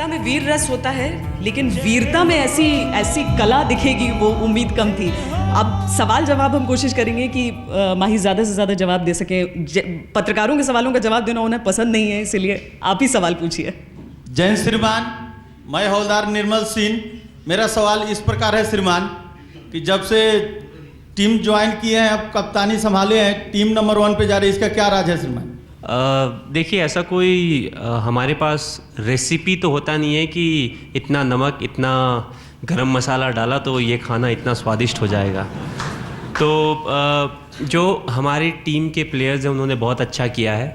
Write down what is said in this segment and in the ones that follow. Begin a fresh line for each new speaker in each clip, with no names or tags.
वीरता में वीर रस होता है, लेकिन वीरता में ऐसी कला दिखेगी, वो उम्मीद कम थी। अब सवाल जवाब हम कोशिश करेंगे कि माही ज़्यादा से ज़्यादा जवाब दे सके। पत्रकारों के सवालों का जवाब देना उन्हें पसंद नहीं है, इसलिए आप ही सवाल पूछिए।
जय श्रीमान, मैं हवलदार निर्मल सिंह। मेरा सवाल इस प्रकार है श्रीमान कि जब से टीम ज्वाइन किए हैं, अब कप्तानी संभाले हैं, टीम नंबर 1 पे जा रही है, इसका क्या राज है श्रीमान?
देखिए, ऐसा कोई हमारे पास रेसिपी तो होता नहीं है कि इतना नमक, इतना गरम मसाला डाला तो ये खाना इतना स्वादिष्ट हो जाएगा। तो जो हमारी टीम के प्लेयर्स हैं उन्होंने बहुत अच्छा किया है।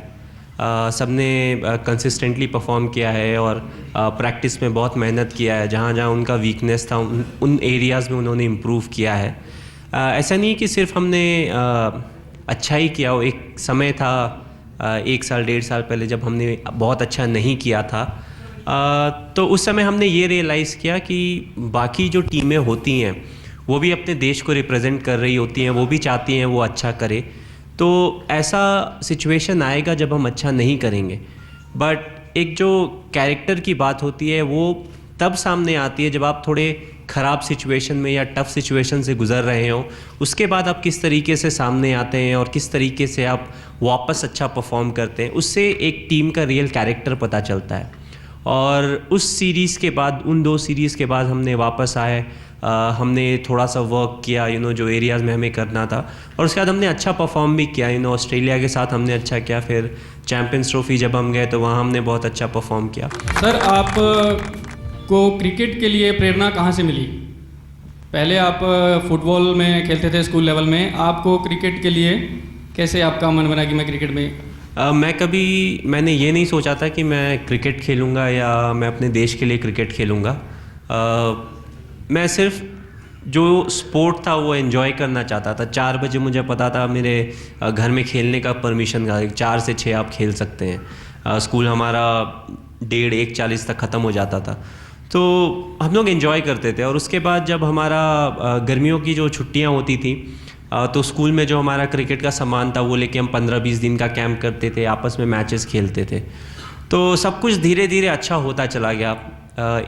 सबने कंसिस्टेंटली परफॉर्म किया है और प्रैक्टिस में बहुत मेहनत किया है। जहाँ जहाँ उनका वीकनेस था उन एरियाज़ में उन्होंने इम्प्रूव किया है। ऐसा नहीं कि सिर्फ हमने अच्छा ही किया हो। एक समय था 1 साल 1.5 साल पहले जब हमने बहुत अच्छा नहीं किया था, तो उस समय हमने ये रियलाइज़ किया कि बाकी जो टीमें होती हैं वो भी अपने देश को रिप्रेजेंट कर रही होती हैं, वो भी चाहती हैं वो अच्छा करे। तो ऐसा सिचुएशन आएगा जब हम अच्छा नहीं करेंगे। बट एक जो कैरेक्टर की बात होती है वो तब सामने आती है जब आप थोड़े ख़राब सिचुएशन में या टफ़ सिचुएशन से गुज़र रहे हो। उसके बाद आप किस तरीके से सामने आते हैं और किस तरीके से आप वापस अच्छा परफॉर्म करते हैं, उससे एक टीम का रियल कैरेक्टर पता चलता है। और उस सीरीज़ के बाद, उन 2 सीरीज़ के बाद हमने वापस आए, हमने थोड़ा सा वर्क किया जो एरियाज़ में हमें करना था, और उसके बाद हमने अच्छा परफॉर्म भी किया। ऑस्ट्रेलिया के साथ हमने अच्छा किया, फिर चैम्पियंस ट्रॉफी जब हम गए तो वहाँ हमने बहुत अच्छा परफॉर्म किया।
सर, आप को क्रिकेट के लिए प्रेरणा कहाँ से मिली? पहले आप फुटबॉल में खेलते थे स्कूल लेवल में, आपको क्रिकेट के लिए कैसे आपका मन बना कि मैं क्रिकेट में?
मैंने ये नहीं सोचा था कि मैं क्रिकेट खेलूँगा या मैं अपने देश के लिए क्रिकेट खेलूँगा। मैं सिर्फ जो स्पोर्ट था वो एंजॉय करना चाहता था। 4 बजे मुझे पता था मेरे घर में खेलने का परमिशन का, 4 से 6 आप खेल सकते हैं। स्कूल हमारा 1:30-1:40 तक ख़त्म हो जाता था, तो हम लोग एंजॉय करते थे। और उसके बाद जब हमारा गर्मियों की जो छुट्टियां होती थी, तो स्कूल में जो हमारा क्रिकेट का सामान था वो लेके हम 15-20 दिन का कैंप करते थे, आपस में मैचेस खेलते थे। तो सब कुछ धीरे धीरे अच्छा होता चला गया।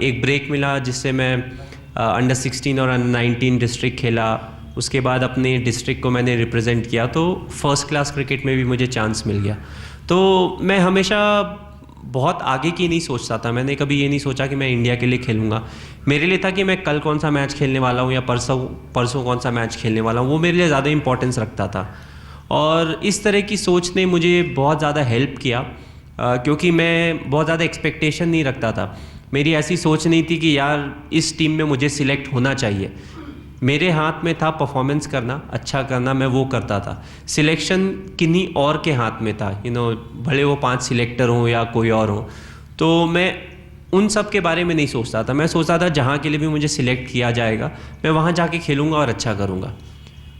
एक ब्रेक मिला जिससे मैं अंडर 16 और अंडर 19 डिस्ट्रिक्ट खेला। उसके बाद अपने डिस्ट्रिक्ट को मैंने रिप्रेजेंट किया, तो फर्स्ट क्लास क्रिकेट में भी मुझे चांस मिल गया। तो मैं हमेशा बहुत आगे की नहीं सोचता था। मैंने कभी ये नहीं सोचा कि मैं इंडिया के लिए खेलूँगा। मेरे लिए था कि मैं कल कौन सा मैच खेलने वाला हूँ या परसों कौन सा मैच खेलने वाला हूँ, वो मेरे लिए ज़्यादा इंपॉर्टेंस रखता था। और इस तरह की सोच ने मुझे बहुत ज़्यादा हेल्प किया, क्योंकि मैं बहुत ज़्यादा एक्सपेक्टेशन नहीं रखता था। मेरी ऐसी सोच नहीं थी कि यार इस टीम में मुझे सिलेक्ट होना चाहिए। मेरे हाथ में था परफॉर्मेंस करना, अच्छा करना, मैं वो करता था। सिलेक्शन किन्हीं और के हाथ में था, भले वो 5 सिलेक्टर हों या कोई और हो। तो मैं उन सब के बारे में नहीं सोचता था। मैं सोचता था जहाँ के लिए भी मुझे सिलेक्ट किया जाएगा मैं वहाँ जाके खेलूँगा और अच्छा करूँगा।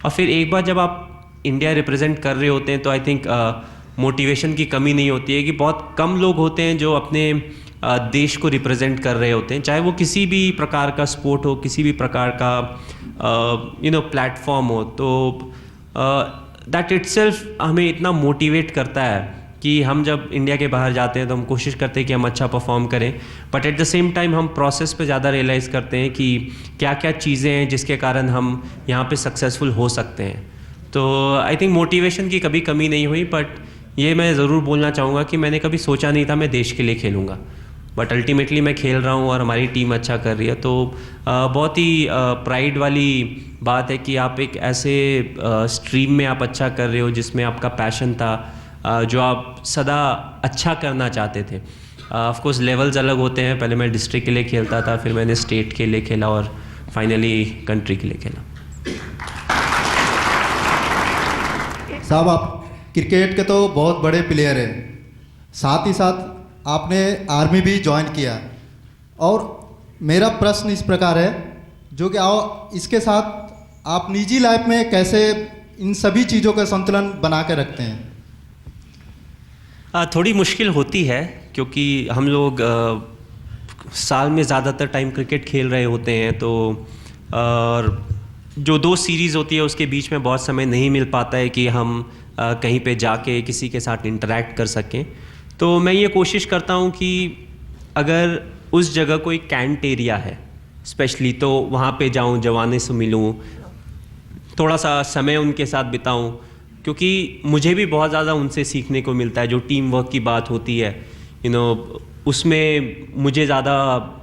और फिर एक बार जब आप इंडिया रिप्रेजेंट कर रहे होते हैं तो आई थिंक मोटिवेशन की कमी नहीं होती है। कि बहुत कम लोग होते हैं जो अपने देश को रिप्रेजेंट कर रहे होते हैं, चाहे वो किसी भी प्रकार का स्पोर्ट हो, किसी भी प्रकार का प्लेटफॉर्म हो। तो दैट इटसेल्फ हमें इतना मोटिवेट करता है कि हम जब इंडिया के बाहर जाते हैं तो हम कोशिश करते हैं कि हम अच्छा परफॉर्म करें, but at the same time हम प्रोसेस पे ज़्यादा रियलाइज़ करते हैं कि क्या क्या चीज़ें हैं जिसके कारण हम यहाँ पे सक्सेसफुल हो सकते हैं। तो आई थिंक मोटिवेशन की कभी कमी नहीं हुई, बट ये मैं ज़रूर बोलना चाहूँगा कि मैंने कभी सोचा नहीं था मैं देश के लिए खेलूँगा, बट अल्टीमेटली मैं खेल रहा हूँ और हमारी टीम अच्छा कर रही है। तो बहुत ही प्राइड वाली बात है कि आप एक ऐसे स्ट्रीम में आप अच्छा कर रहे हो जिसमें आपका पैशन था, जो आप सदा अच्छा करना चाहते थे। ऑफ कोर्स लेवल्स अलग होते हैं। पहले मैं डिस्ट्रिक्ट के लिए खेलता था, फिर मैंने स्टेट के लिए खेला और फाइनली कंट्री के लिए खेला।
साहब, आप क्रिकेट के तो बहुत बड़े प्लेयर हैं, साथ ही साथ आपने आर्मी भी ज्वाइन किया। और मेरा प्रश्न इस प्रकार है जो कि इसके साथ आप निजी लाइफ में कैसे इन सभी चीज़ों का संतुलन बना के रखते हैं?
थोड़ी मुश्किल होती है, क्योंकि हम लोग साल में ज़्यादातर टाइम क्रिकेट खेल रहे होते हैं। तो और जो 2 सीरीज़ होती है उसके बीच में बहुत समय नहीं मिल पाता है कि हम कहीं पे जाके किसी के साथ इंटरेक्ट कर सकें। तो मैं ये कोशिश करता हूँ कि अगर उस जगह कोई कैंट एरिया है स्पेशली, तो वहाँ पे जाऊँ, जवानों से मिलूँ, थोड़ा सा समय उनके साथ बिताऊँ, क्योंकि मुझे भी बहुत ज़्यादा उनसे सीखने को मिलता है। जो टीम वर्क की बात होती है, उसमें मुझे ज़्यादा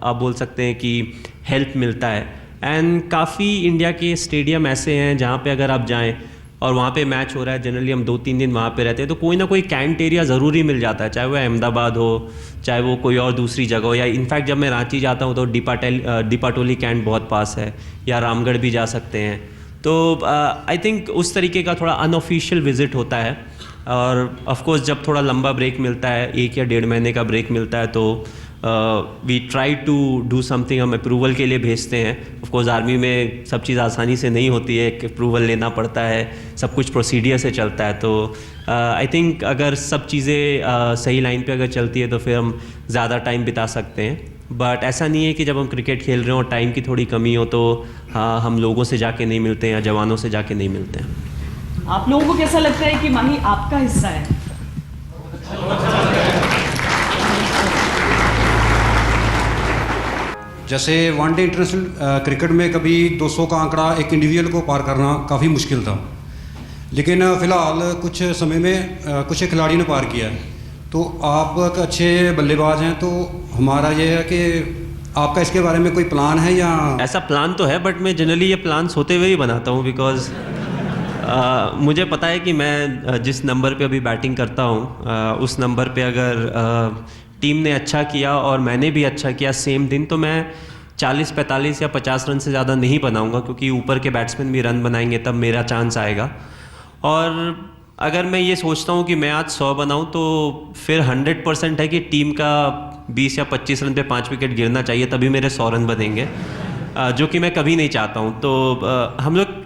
आप बोल सकते हैं कि हेल्प मिलता है। एंड काफ़ी इंडिया के स्टेडियम ऐसे हैं जहाँ पे अगर आप जाएं और वहाँ पे मैच हो रहा है, जनरली हम 2-3 दिन वहाँ पे रहते हैं, तो कोई ना कोई कैंट एरिया ज़रूरी मिल जाता है, चाहे वो अहमदाबाद हो, चाहे वो कोई और दूसरी जगह हो, या इनफैक्ट जब मैं रांची जाता हूँ तो दीपाटोली कैंट बहुत पास है, या रामगढ़ भी जा सकते हैं। तो आई थिंक उस तरीके का थोड़ा अनऑफिशियल विज़िट होता है। और ऑफ कोर्स जब थोड़ा लंबा ब्रेक मिलता है, 1 या 1.5 महीने का ब्रेक मिलता है, तो we try to do something, हम अप्रूवल के लिए भेजते हैं। ऑफ कोर्स आर्मी में सब चीज़ आसानी से नहीं होती है, अप्रूवल लेना पड़ता है, सब कुछ प्रोसीडियर से चलता है। तो आई थिंक अगर सब चीज़ें सही लाइन पे अगर चलती है तो फिर हम ज़्यादा टाइम बिता सकते हैं। बट ऐसा नहीं है कि जब हम क्रिकेट खेल रहे हो और टाइम की थोड़ी कमी हो तो हाँ, हम लोगों से जाके नहीं मिलते हैं या जवानों से जाके नहीं मिलते हैं।
आप लोगों को कैसा लगता है कि माही आपका हिस्सा है?
जैसे वनडे इंटरनेशनल क्रिकेट में कभी 200 का आंकड़ा एक इंडिविजुअल को पार करना काफ़ी मुश्किल था, लेकिन फ़िलहाल कुछ समय में कुछ खिलाड़ी ने पार किया है। तो आप एक अच्छे बल्लेबाज हैं, तो हमारा ये है कि आपका इसके बारे में कोई प्लान है या?
ऐसा प्लान तो है, बट मैं जनरली ये प्लान्स होते हुए ही बनाता हूँ, बिकॉज मुझे पता है कि मैं जिस नंबर पे अभी बैटिंग करता हूँ उस नंबर पे अगर टीम ने अच्छा किया और मैंने भी अच्छा किया सेम दिन, तो मैं 40, 45 या 50 रन से ज़्यादा नहीं बनाऊंगा, क्योंकि ऊपर के बैट्समैन भी रन बनाएंगे तब मेरा चांस आएगा। और अगर मैं ये सोचता हूँ कि मैं आज 100 बनाऊँ तो फिर 100% है कि टीम का 20 या 25 रन पे 5 विकेट गिरना चाहिए, तभी मेरे 100 रन बनेंगे, जो कि मैं कभी नहीं चाहता हूँ। तो हम लोग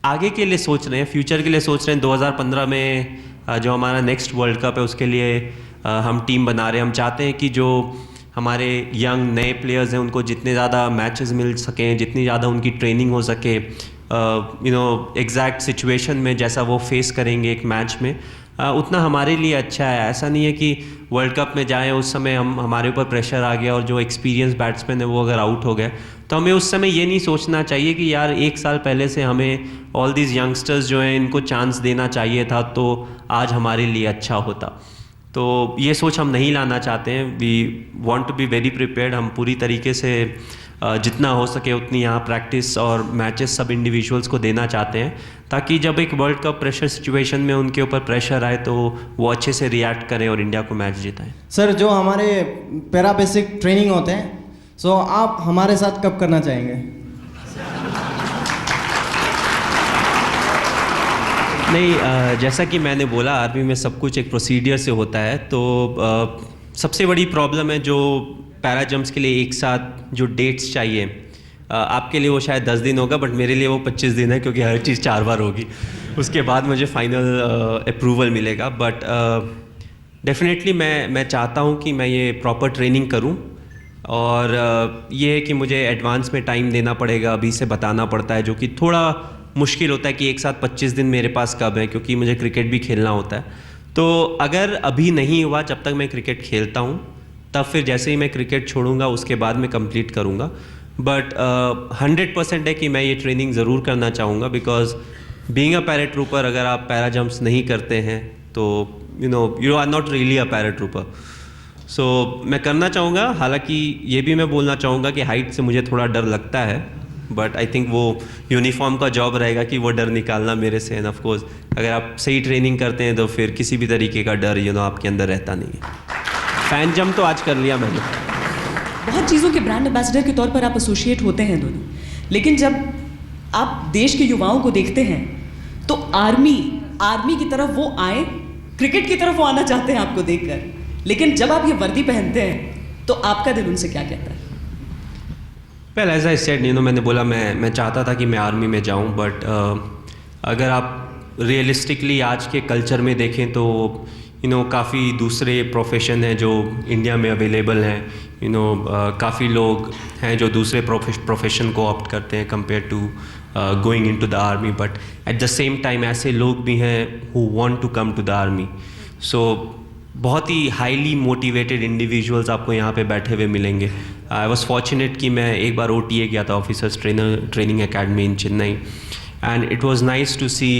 आगे के लिए सोच रहे हैं, फ्यूचर के लिए सोच रहे हैं। 2015 में जो हमारा नेक्स्ट वर्ल्ड कप है उसके लिए हम टीम बना रहे हैं। हम चाहते हैं कि जो हमारे यंग नए प्लेयर्स हैं उनको जितने ज़्यादा मैचेस मिल सकें, जितनी ज़्यादा उनकी ट्रेनिंग हो सके, एग्जैक्ट सिचुएशन में जैसा वो फेस करेंगे एक मैच में, उतना हमारे लिए अच्छा है। ऐसा नहीं है कि वर्ल्ड कप में जाएं उस समय हमारे ऊपर प्रेशर आ गया और जो एक्सपीरियंस बैट्समैन है वो अगर आउट हो गए, तो हमें उस समय ये नहीं सोचना चाहिए कि यार 1 साल पहले से हमें ऑल दीज यंगस्टर्स जो हैं इनको चांस देना चाहिए था तो आज हमारे लिए अच्छा होता। तो ये सोच हम नहीं लाना चाहते हैं। We want to be very prepared. हम पूरी तरीके से जितना हो सके उतनी यहाँ प्रैक्टिस और मैचेस सब इंडिविजुअल्स को देना चाहते हैं, ताकि जब एक वर्ल्ड कप प्रेशर सिचुएशन में उनके ऊपर प्रेशर आए तो वो अच्छे से रिएक्ट करें और इंडिया को मैच जिताएं।
सर, जो हमारे पैरा बेसिक ट्रेनिंग होते हैं, सो आप हमारे साथ कब करना चाहेंगे?
नहीं, जैसा कि मैंने बोला आर्मी में सब कुछ एक प्रोसीडियर से होता है। तो सबसे बड़ी प्रॉब्लम है जो पैरा जंप्स के लिए एक साथ जो डेट्स चाहिए, आपके लिए वो शायद 10 दिन होगा, बट मेरे लिए वो 25 दिन है, क्योंकि हर चीज़ 4 बार होगी। उसके बाद मुझे फाइनल अप्रूवल मिलेगा। बट डेफिनेटली मैं चाहता हूँ कि मैं ये प्रॉपर ट्रेनिंग करूँ, और ये है कि मुझे एडवांस में टाइम देना पड़ेगा, अभी से बताना पड़ता है, जो कि थोड़ा मुश्किल होता है कि एक साथ 25 दिन मेरे पास कब है, क्योंकि मुझे क्रिकेट भी खेलना होता है। तो अगर अभी नहीं हुआ, जब तक मैं क्रिकेट खेलता हूँ, तब फिर जैसे ही मैं क्रिकेट छोड़ूंगा उसके बाद मैं कंप्लीट करूँगा। बट 100% है कि मैं ये ट्रेनिंग ज़रूर करना चाहूँगा, बिकॉज बीइंग अ पैराट्रूपर, अगर आप पैरा जंप्स नहीं करते हैं तो you are not really a paratrooper. So मैं करना चाहूँगा। हालांकि ये भी मैं बोलना चाहूँगा कि हाइट से मुझे थोड़ा डर लगता है, बट आई थिंक वो यूनिफॉर्म का जॉब रहेगा कि वो डर निकालना मेरे से। एंड ऑफ कोर्स अगर आप सही ट्रेनिंग करते हैं तो फिर किसी भी तरीके का डर आपके अंदर रहता नहीं है। फैन जंप तो आज कर लिया मैंने।
बहुत चीज़ों के ब्रांड एम्बेसडर के तौर पर आप एसोसिएट होते हैं दोनों, लेकिन जब आप देश के युवाओं को देखते हैं तो आर्मी की तरफ वो आए, क्रिकेट की तरफ वो आना चाहते हैं आपको देखकर, लेकिन जब आप ये वर्दी पहनते हैं तो आपका दिल उनसे क्या कहता है?
वेल एज आई सेड, मैंने बोला मैं चाहता था कि मैं आर्मी में जाऊं, बट अगर आप रियलिस्टिकली आज के कल्चर में देखें तो काफ़ी दूसरे प्रोफेशन हैं जो इंडिया में अवेलेबल हैं। काफ़ी लोग हैं जो दूसरे प्रोफेशन को ऑप्ट करते हैं compare to going into the army, but at the same time ऐसे लोग भी हैं who want to come to the army. So बहुत ही हाईली मोटिवेटेड इंडिविजुअल्स आपको यहाँ पे बैठे हुए मिलेंगे। आई वॉज फॉर्चुनेट कि मैं एक बार OTA गया था, officers training academy in Chennai, and it was nice to see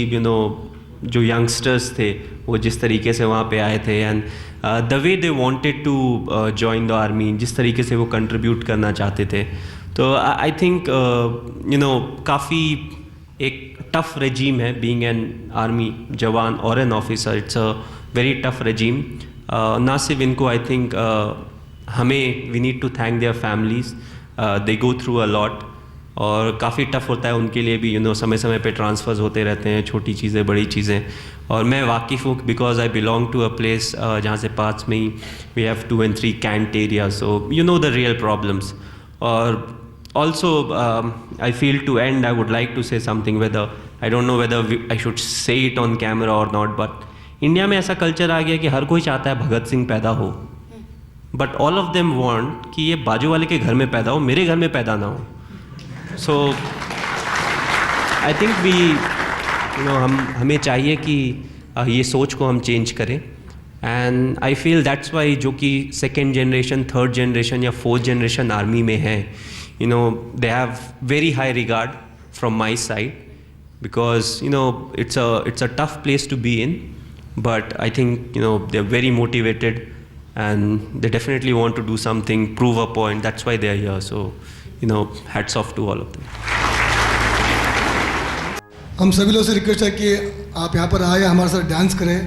जो यंगस्टर्स थे वो जिस तरीके से वहाँ पे आए थे, and the way they wanted to join the army, जिस तरीके से वो कंट्रीब्यूट करना चाहते थे। तो आई थिंक काफ़ी एक टफ रेजीम है बीइंग एन आर्मी जवान और an officer. It's a very tough regime. ना सिर्फ इनको, आई थिंक हमें we need to thank their families, they go through a lot, और काफ़ी टफ होता है उनके लिए भी, समय समय पे ट्रांसफ़र्स होते रहते हैं, छोटी चीज़ें बड़ी चीज़ें। और मैं वाकिफ़ हूँ because I belong to a place जहाँ से पास में ही we have 2 and 3 cantt area, so you know the real problems. और also I feel to end I would like to say something, whether I don't know whether I should say it on camera or not, but India में ऐसा culture आ गया कि हर कोई चाहता है भगत सिंह पैदा हो, but all of them want कि ये बाजू वाले के घर में पैदा हो, मेरे घर में पैदा ना हो। सो आई थिंक हमें चाहिए कि ये सोच को हम चेंज करें, and I feel that's why जो कि 2nd generation 3rd generation या 4th generation आर्मी में है, they have very high regard from my side, because it's a tough place to be in, but I think they're very motivated and they definitely want to do something, prove a point. That's why they're here. So hats off to all of them.
हम सभी लोग से request है कि आप यहाँ पर आए, हमारे साथ डांस करें।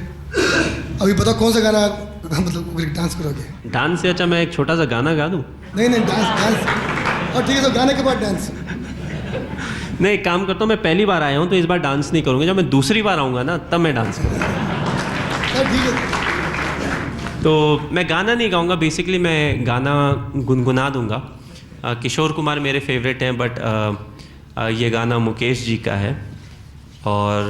अभी बताओ कौन सा गाना मतलब डांस करोगे?
डांस से अच्छा मैं एक छोटा सा गाना गा दूँ?
नहीं डांस और ठीक है, तो गाने के बाद डांस।
नहीं, एक काम करता हूँ, मैं पहली बार आया हूँ तो इस बार डांस नहीं करूँगा, जब मैं दूसरी बार आऊँगा ना तब मैं डांस करूँगा।
ठीक है,
तो मैं गाना नहीं गाऊँगा, बेसिकली मैं गाना गुनगुना दूँगा। किशोर कुमार मेरे फेवरेट हैं, बट ये गाना मुकेश जी का है, और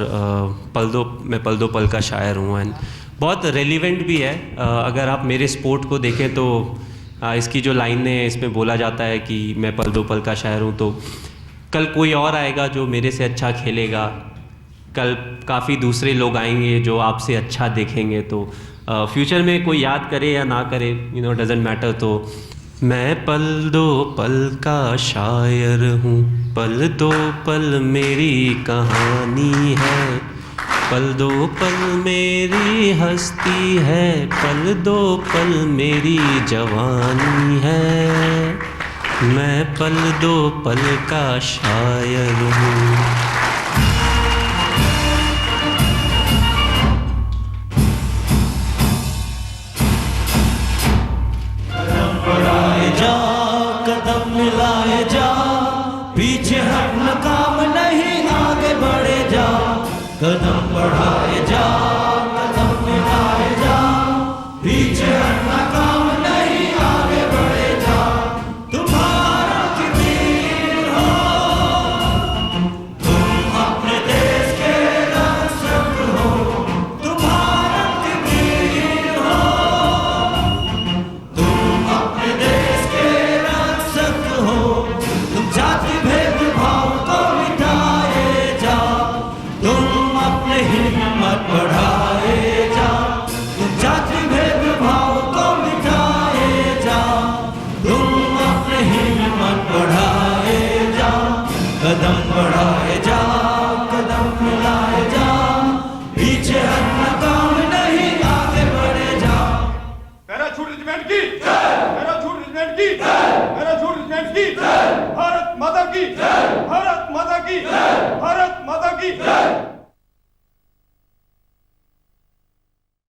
मैं पल दो पल का शायर हूँ, एंड बहुत रेलिवेंट भी है। अगर आप मेरे स्पोर्ट को देखें तो इसकी जो लाइनें इसमें बोला जाता है कि मैं पल दो पल का शायर हूँ, तो कल कोई और आएगा जो मेरे से अच्छा खेलेगा, कल काफ़ी दूसरे लोग आएंगे जो आपसे अच्छा देखेंगे, तो फ्यूचर में कोई याद करे या ना करे, डजेंट मैटर। तो मैं पल दो पल का शायर हूँ, पल दो पल मेरी कहानी है, पल दो पल मेरी हस्ती है, पल दो पल मेरी जवानी है, मैं पल दो पल का शायर हूँ।
कदम बढ़ाए जा, कदम मिलाए जा, पीछे हटना काम नहीं, आगे बढ़े जा। कदम बढ़ाए जा, कदम मिलाए जा, पीछे हटना काम नहीं, आगे बढ़े जा। तुम भारत की वीर हो, तुम अपने देश के रक्षक हो, तुम भारत की वीर हो, तुम अपने देश के रक्षक हो। तुम जाति भेदभाव को मिटाए जा, तुम हिम्मत बढ़ाए जा, तुम जाति भेदभाव को मिटाए जा, तुम अपने हिम्मत बढ़ाए जा। कदम बढ़ाए जा, कदम मिलाए जा, पीछे हटना काम नहीं, आगे बढ़े जा।
पैराशूट रेजिमेंट की जय, पैराशूट रेजिमेंट की जय, पैराशूट रेजिमेंट की जय, भारत माता की जय, भारत माता की जय, भारत माता की जय।